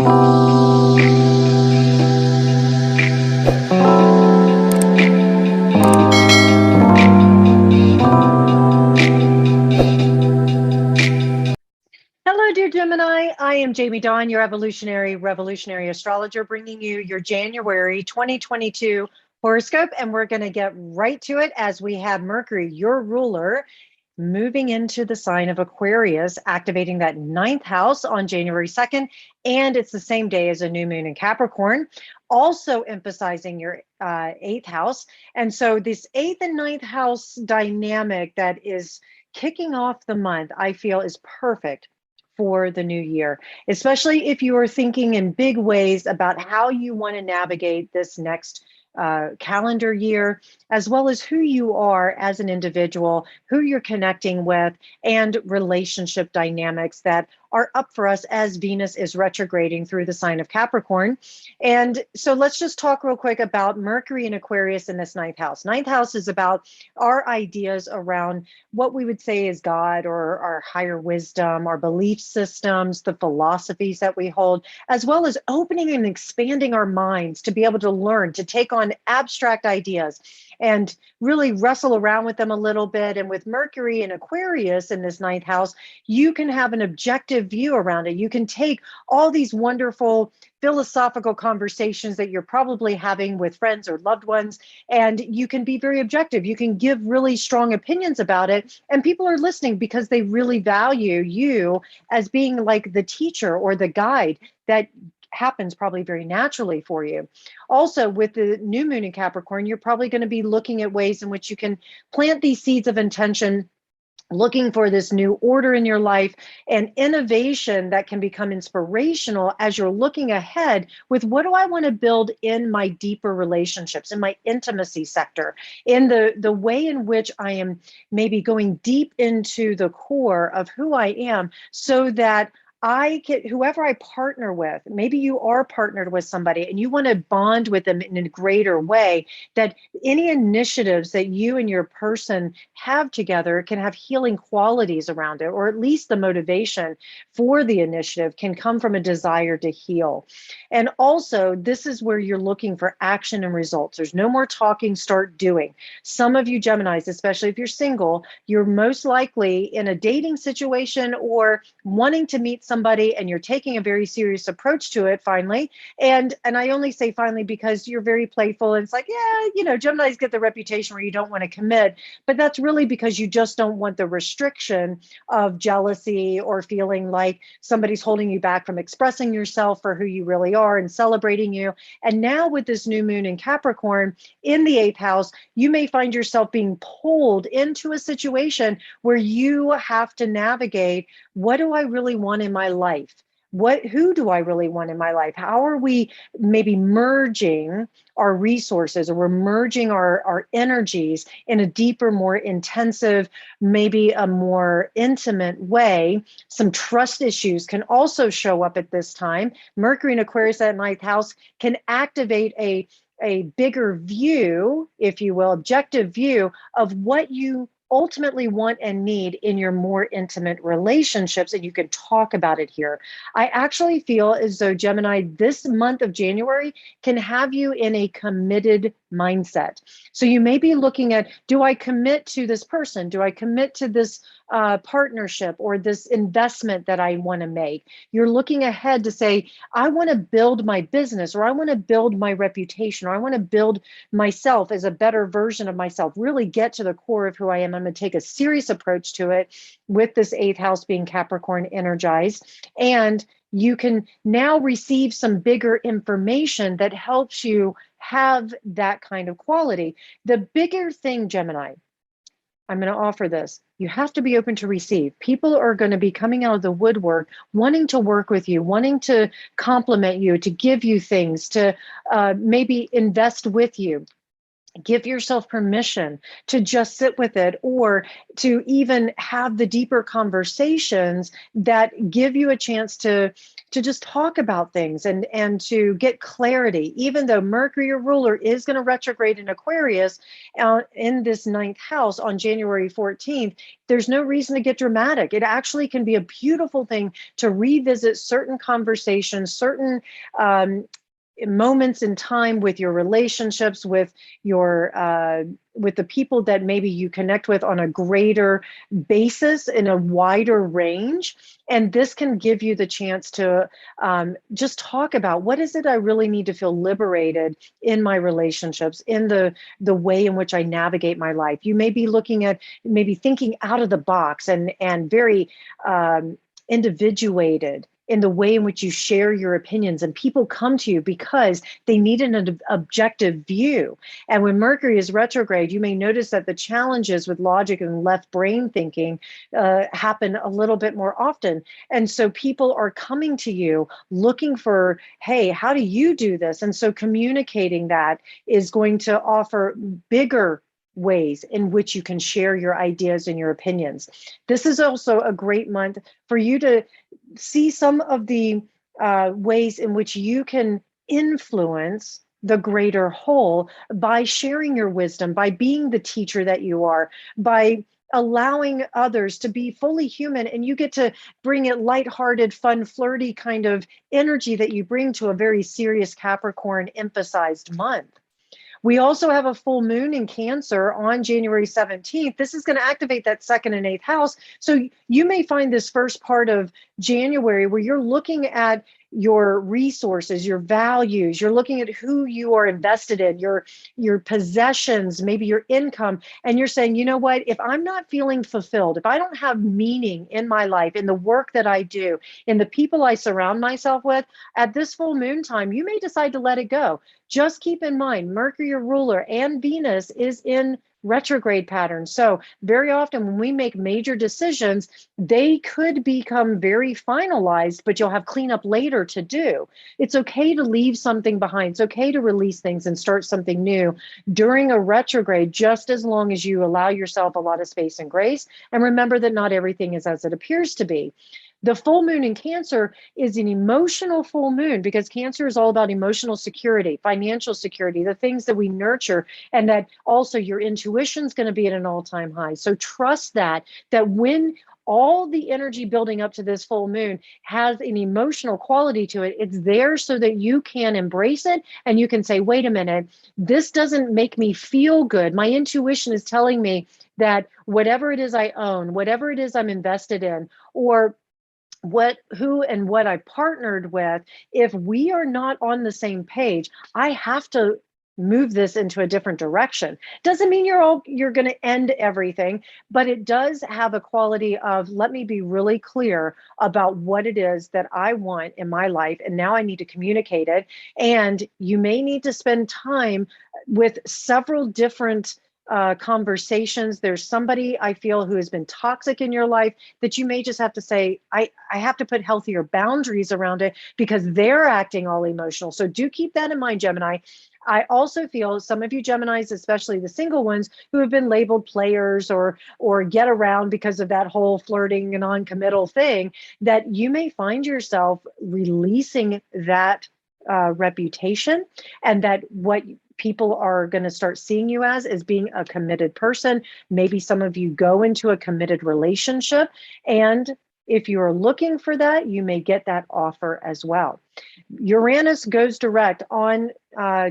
Hello, dear Gemini. I am Jamie Dawn, your revolutionary astrologer, bringing you your January 2022 horoscope. And we're going to get right to it as we have Mercury, your ruler, moving into the sign of Aquarius, activating that ninth house on January 2nd. And it's the same day as a new moon in Capricorn, also emphasizing your eighth house. And so this eighth and ninth house dynamic that is kicking off the month, I feel is perfect for the new year, especially if you are thinking in big ways about how you want to navigate this next calendar year, as well as who you are as an individual, who you're connecting with, and relationship dynamics that are up for us as Venus is retrograding through the sign of Capricorn. And so let's just talk real quick about Mercury and Aquarius in this ninth house. Ninth house is about our ideas around what we would say is God or our higher wisdom, our belief systems, the philosophies that we hold, as well as opening and expanding our minds to be able to learn, to take on abstract ideas and really wrestle around with them a little bit. And with Mercury and Aquarius in this ninth house, you can have an objective view around it. You can take all these wonderful philosophical conversations that you're probably having with friends or loved ones, and you can be very objective. You can give really strong opinions about it, and people are listening because they really value you as being like the teacher or the guide that happens probably very naturally for you. Also, with the new moon in Capricorn, you're probably going to be looking at ways in which you can plant these seeds of intention, looking for this new order in your life and innovation that can become inspirational as you're looking ahead with what do I want to build in my deeper relationships, in my intimacy sector, in the way in which I am maybe going deep into the core of who I am, so that I can, whoever I partner with, maybe you are partnered with somebody and you want to bond with them in a greater way, that any initiatives that you and your person have together can have healing qualities around it, or at least the motivation for the initiative can come from a desire to heal. And also, this is where you're looking for action and results. There's no more talking, start doing. Some of you Geminis, especially if you're single, you're most likely in a dating situation or wanting to meet somebody and you're taking a very serious approach to it finally. And I only say finally because you're very playful. And it's like, yeah, you know, Geminis get the reputation where you don't want to commit, but that's really because you just don't want the restriction of jealousy or feeling like somebody's holding you back from expressing yourself for who you really are and celebrating you. And now with this new moon in Capricorn in the eighth house, you may find yourself being pulled into a situation where you have to navigate, what do I really want in my life? Who do I really want in my life? How are we maybe merging our resources, or we're merging our energies in a deeper, more intensive, maybe a more intimate way? Some trust issues can also show up at this time. Mercury in Aquarius at ninth house can activate a bigger view, if you will, objective view of what you ultimately want and need in your more intimate relationships, and you can talk about it here. I actually feel as though Gemini, this month of January can have you in a committed mindset. So you may be looking at, do I commit to this person? Do I commit to this partnership or this investment that I want to make? You're looking ahead to say, I want to build my business, or I want to build my reputation, or I want to build myself as a better version of myself, really get to the core of who I am. I'm going to take a serious approach to it with this eighth house being Capricorn energized. And you can now receive some bigger information that helps you have that kind of quality. The bigger thing, Gemini, I'm going to offer this. You have to be open to receive. People are going to be coming out of the woodwork, wanting to work with you, wanting to compliment you, to give you things, to maybe invest with you. give yourself permission to just sit with it, or to even have the deeper conversations that give you a chance to just talk about things and to get clarity. Even though Mercury, your ruler, is going to retrograde in Aquarius in this ninth house on January 14th, there's no reason to get dramatic. It actually can be a beautiful thing to revisit certain conversations, certain moments in time with your relationships, with the people that maybe you connect with on a greater basis in a wider range. And this can give you the chance to just talk about, what is it I really need to feel liberated in my relationships, in the way in which I navigate my life. You may be looking at, maybe thinking out of the box, and very individuated in the way in which you share your opinions, and people come to you because they need an objective view. And when Mercury is retrograde, you may notice that the challenges with logic and left brain thinking happen a little bit more often. And so people are coming to you looking for, hey, how do you do this? And so communicating that is going to offer bigger ways in which you can share your ideas and your opinions. This is also a great month for you to see some of the ways in which you can influence the greater whole by sharing your wisdom, by being the teacher that you are, by allowing others to be fully human, and you get to bring it lighthearted, fun, flirty kind of energy that you bring to a very serious Capricorn emphasized month. We also have a full moon in Cancer on January 17th. This is going to activate that second and eighth house. So you may find this first part of January where you're looking at your resources, your values, you're looking at who you are invested in, your possessions, maybe your income, and you're saying, you know what, if I'm not feeling fulfilled, if I don't have meaning in my life, in the work that I do, in the people I surround myself with, at this full moon time, you may decide to let it go. Just keep in mind, Mercury, your ruler, and Venus is in retrograde pattern. So very often when we make major decisions, they could become very finalized, but you'll have cleanup later to do. It's okay to leave something behind. It's okay to release things and start something new during a retrograde, just as long as you allow yourself a lot of space and grace. And remember that not everything is as it appears to be. The full moon in Cancer is an emotional full moon, because Cancer is all about emotional security, financial security, the things that we nurture, and that also your intuition is going to be at an all-time high. So trust that when all the energy building up to this full moon has an emotional quality to it, it's there so that you can embrace it and you can say, wait a minute, this doesn't make me feel good. My intuition is telling me that whatever it is I own, whatever it is I'm invested in, or who and what I partnered with, if we are not on the same page, I have to move this into a different direction. Doesn't mean you're going to end everything, but it does have a quality of, let me be really clear about what it is that I want in my life, and now I need to communicate it. And you may need to spend time with several different conversations. There's somebody I feel who has been toxic in your life that you may just have to say, I have to put healthier boundaries around it because they're acting all emotional. So do keep that in mind, Gemini. I also feel some of you Geminis, especially the single ones who have been labeled players or get around because of that whole flirting and non-committal thing, that you may find yourself releasing that reputation, and that what people are going to start seeing you as being a committed person. Maybe some of you go into a committed relationship, and if you're looking for that, you may get that offer as well. Uranus goes direct on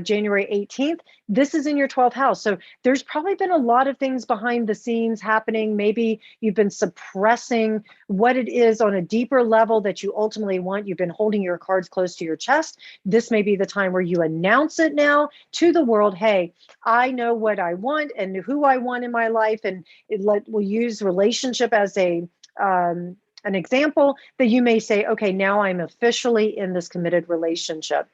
January 18th. This is in your 12th house. So there's probably been a lot of things behind the scenes happening. Maybe you've been suppressing what it is on a deeper level that you ultimately want. You've been holding your cards close to your chest. This may be the time where you announce it now to the world. Hey, I know what I want and who I want in my life. And we'll use relationship as an example, that you may say, okay, now I'm officially in this committed relationship.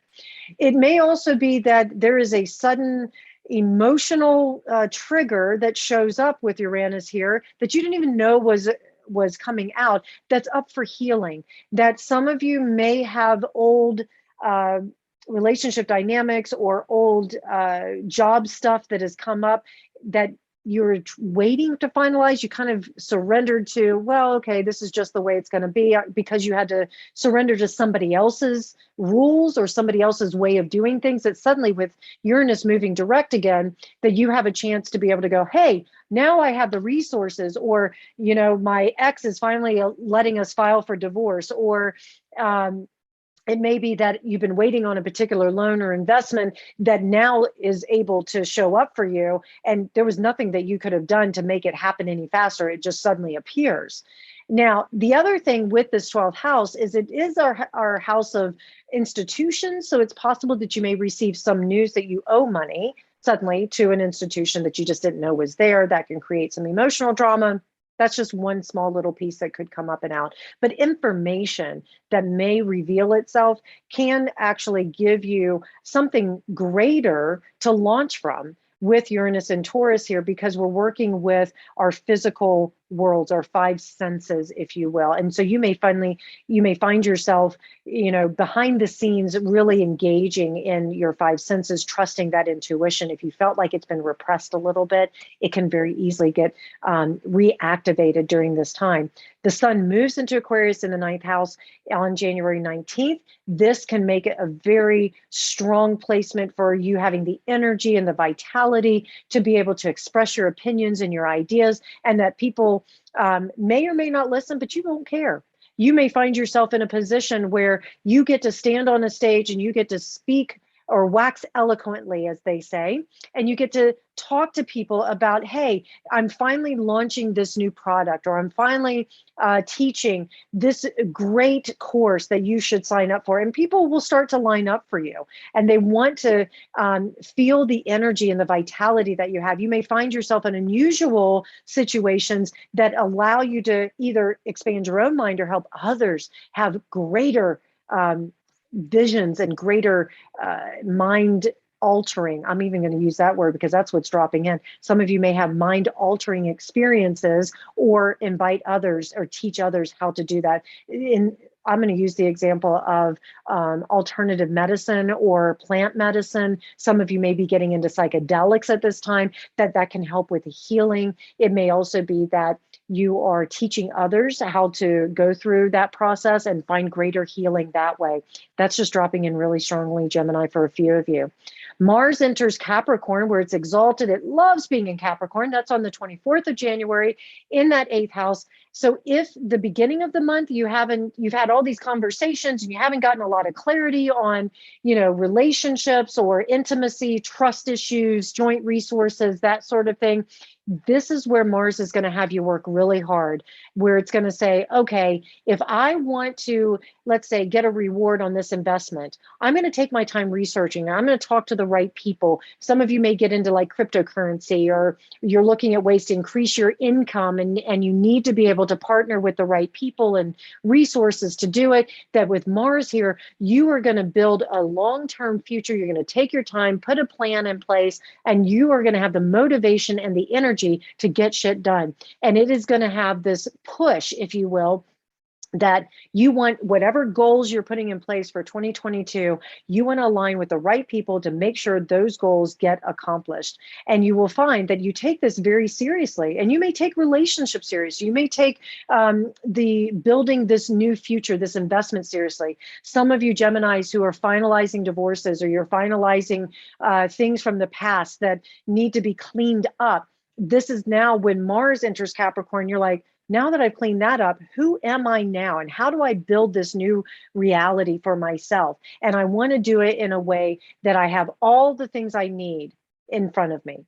It may also be that there is a sudden emotional trigger that shows up with Uranus here that you didn't even know was coming out, that's up for healing. That some of you may have old relationship dynamics or old job stuff that has come up that you're waiting to finalize, you kind of surrendered to, well, okay, this is just the way it's going to be, because you had to surrender to somebody else's rules or somebody else's way of doing things, that suddenly with Uranus moving direct again, that you have a chance to be able to go, hey, now I have the resources, or, my ex is finally letting us file for divorce, or it may be that you've been waiting on a particular loan or investment that now is able to show up for you. And there was nothing that you could have done to make it happen any faster. It just suddenly appears. Now, the other thing with this 12th house is it is our house of institutions. So it's possible that you may receive some news that you owe money suddenly to an institution that you just didn't know was there. That can create some emotional drama. That's just one small little piece that could come up and out. But information that may reveal itself can actually give you something greater to launch from with Uranus and Taurus here, because we're working with our physical worlds, our five senses, if you will. And so you may find yourself, behind the scenes, really engaging in your five senses, trusting that intuition. If you felt like it's been repressed a little bit, it can very easily get reactivated during this time. The sun moves into Aquarius in the 9th house on January 19th. This can make it a very strong placement for you having the energy and the vitality to be able to express your opinions and your ideas, and that people may or may not listen, but you don't care. You may find yourself in a position where you get to stand on a stage and you get to speak or wax eloquently, as they say, and you get to talk to people about, hey, I'm finally launching this new product, or I'm finally teaching this great course that you should sign up for. And people will start to line up for you, and they want to feel the energy and the vitality that you have. You may find yourself in unusual situations that allow you to either expand your own mind or help others have greater visions and greater mind altering. I'm even going to use that word because that's what's dropping in. Some of you may have mind altering experiences, or invite others or teach others how to do that. I'm going to use the example of alternative medicine or plant medicine. Some of you may be getting into psychedelics at this time, that can help with the healing. It may also be that you are teaching others how to go through that process and find greater healing that way. That's just dropping in really strongly, Gemini, for a few of you. Mars enters Capricorn, where it's exalted. It loves being in Capricorn. That's on the 24th of January in that 8th house. So if the beginning of the month you've had all these conversations and you haven't gotten a lot of clarity on, relationships or intimacy, trust issues, joint resources, that sort of thing, this is where Mars is going to have you work really hard, where it's going to say, okay, if I want to, let's say, get a reward on this investment, I'm going to take my time researching. I'm going to talk to the right people. Some of you may get into like cryptocurrency, or you're looking at ways to increase your income, and you need to be able to partner with the right people and resources to do it. That with Mars here, you are going to build a long-term future. You're going to take your time, put a plan in place, and you are going to have the motivation and the energy to get shit done. And it is going to have this push, if you will, that you want whatever goals you're putting in place for 2022, you want to align with the right people to make sure those goals get accomplished. And you will find that you take this very seriously, and you may take relationships seriously. You may take the building this new future, this investment seriously. Some of you Geminis who are finalizing divorces, or you're finalizing things from the past that need to be cleaned up. This is now when Mars enters Capricorn, you're like, now that I've cleaned that up, who am I now? And how do I build this new reality for myself? And I want to do it in a way that I have all the things I need in front of me.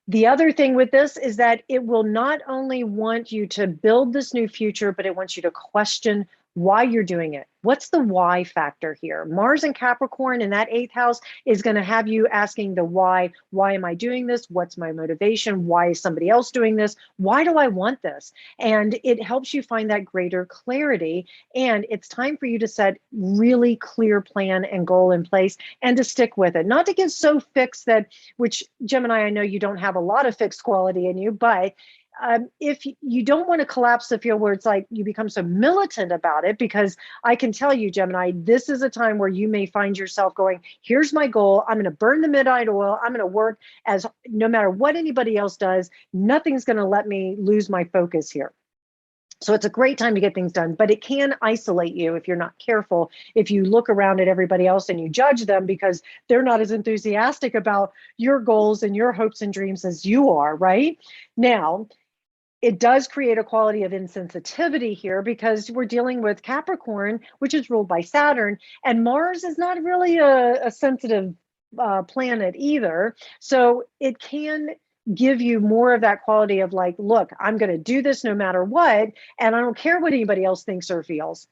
The other thing with this is that it will not only want you to build this new future, but it wants you to question why you're doing it. What's the why factor here? Mars and Capricorn in that 8th house is going to have you asking the why. Why am I doing this? What's my motivation? Why is somebody else doing this? Why do I want this? And it helps you find that greater clarity. And it's time for you to set really clear plan and goal in place, and to stick with it. Not to get so fixed that, which Gemini, I know you don't have a lot of fixed quality in you, but if you don't want to collapse the field where it's like you become so militant about it, because I can tell you, Gemini, this is a time where you may find yourself going, here's my goal. I'm going to burn the midnight oil. I'm going to work as no matter what anybody else does, nothing's going to let me lose my focus here. So it's a great time to get things done, but it can isolate you if you're not careful. If you look around at everybody else and you judge them because they're not as enthusiastic about your goals and your hopes and dreams as you are, right? Now, it does create a quality of insensitivity here because we're dealing with Capricorn, which is ruled by Saturn, and Mars is not really a sensitive planet either. So it can give you more of that quality of like, look, I'm going to do this no matter what, and I don't care what anybody else thinks or feels.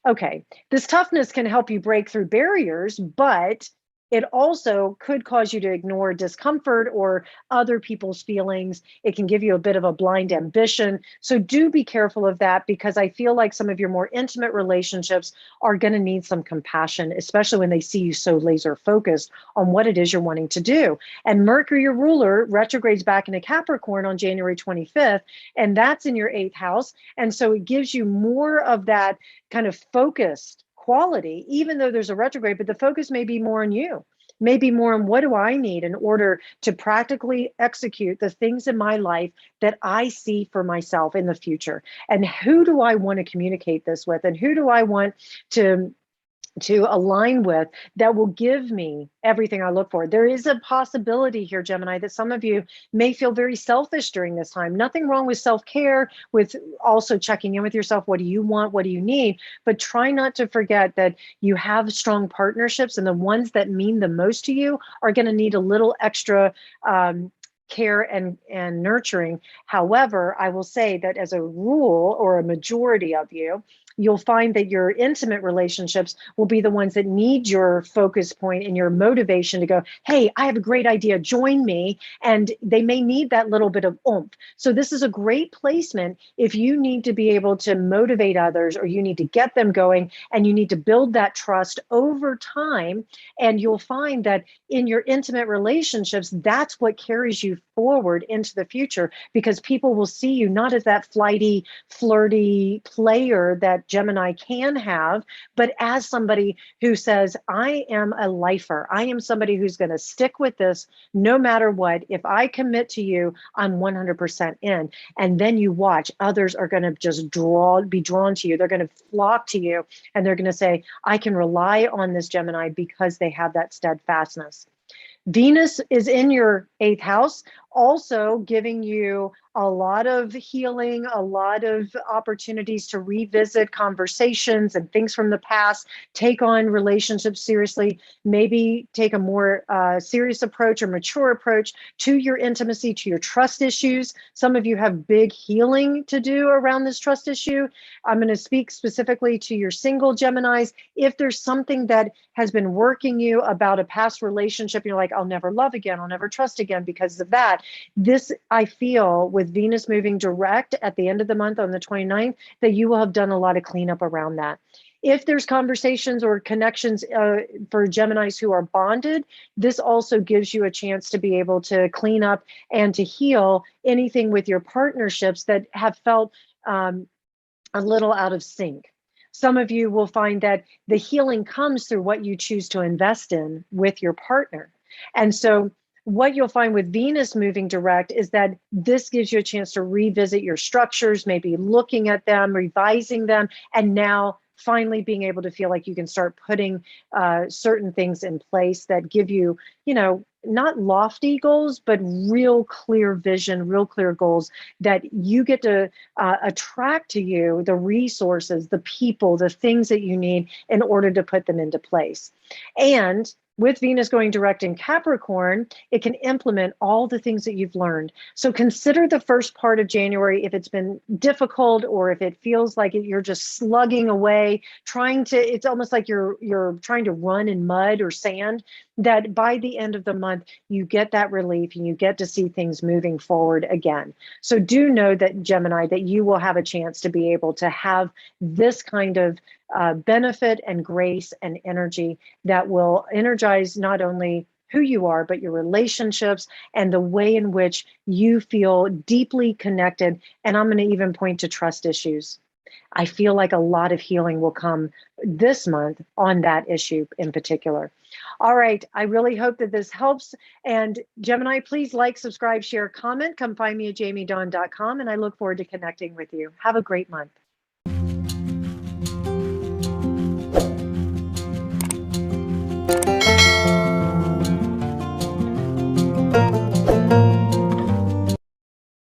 Okay, this toughness can help you break through barriers, but it also could cause you to ignore discomfort or other people's feelings. It can give you a bit of a blind ambition. So do be careful of that, because I feel like some of your more intimate relationships are going to need some compassion, especially when they see you so laser focused on what it is you're wanting to do. And Mercury, your ruler, retrogrades back into Capricorn on January 25th, and that's in your 8th house. And so it gives you more of that kind of focused quality, even though there's a retrograde, but the focus may be more on you, maybe more on what do I need in order to practically execute the things in my life that I see for myself in the future. And who do I want to communicate this with? And who do I want to align with that will give me everything I look for? There is a possibility here, Gemini, that some of you may feel very selfish during this time. Nothing wrong with self-care, with also checking in with yourself. What do you want? What do you need? But try not to forget that you have strong partnerships, and the ones that mean the most to you are going to need a little extra care and nurturing. However, I will say that as a rule, or a majority of you, you'll find that your intimate relationships will be the ones that need your focus point and your motivation to go, hey, I have a great idea, join me. And they may need that little bit of oomph. So this is a great placement if you need to be able to motivate others, or you need to get them going, and you need to build that trust over time. And you'll find that in your intimate relationships, that's what carries you forward into the future, because people will see you not as that flighty, flirty player that Gemini can have, but as somebody who says, I am a lifer. I am somebody who's going to stick with this no matter what. If I commit to you, I'm 100% in. And then you watch, others are going to just be drawn to you. They're going to flock to you, and they're going to say, I can rely on this Gemini because they have that steadfastness. Venus is in your 8th house, also giving you a lot of healing, a lot of opportunities to revisit conversations and things from the past, take on relationships seriously, maybe take a more serious approach or mature approach to your intimacy, to your trust issues. Some of you have big healing to do around this trust issue. I'm going to speak specifically to your single Geminis. If there's something that has been working you about a past relationship, you're like, I'll never love again, I'll never trust again because of that. This, I feel, with Venus moving direct at the end of the month on the 29th, that you will have done a lot of cleanup around that. If there's conversations or connections for Geminis who are bonded, this also gives you a chance to be able to clean up and to heal anything with your partnerships that have felt a little out of sync. Some of you will find that the healing comes through what you choose to invest in with your partner. And so what you'll find with Venus moving direct is that this gives you a chance to revisit your structures, maybe looking at them, revising them, and now finally being able to feel like you can start putting certain things in place that give you, not lofty goals, but real clear vision, real clear goals that you get to attract to you the resources, the people, the things that you need in order to put them into place. And with Venus going direct in Capricorn, it can implement all the things that you've learned. So consider the first part of January, if it's been difficult or if it feels like you're just slugging away, it's almost like you're trying to run in mud or sand, that by the end of the month, you get that relief and you get to see things moving forward again. So do know that, Gemini, that you will have a chance to be able to have this kind of benefit and grace and energy that will energize not only who you are, but your relationships and the way in which you feel deeply connected. And I'm going to even point to trust issues. I feel like a lot of healing will come this month on that issue in particular. All right. I really hope that this helps. And Gemini, please like, subscribe, share, comment. Come find me at jamiedawn.com. And I look forward to connecting with you. Have a great month.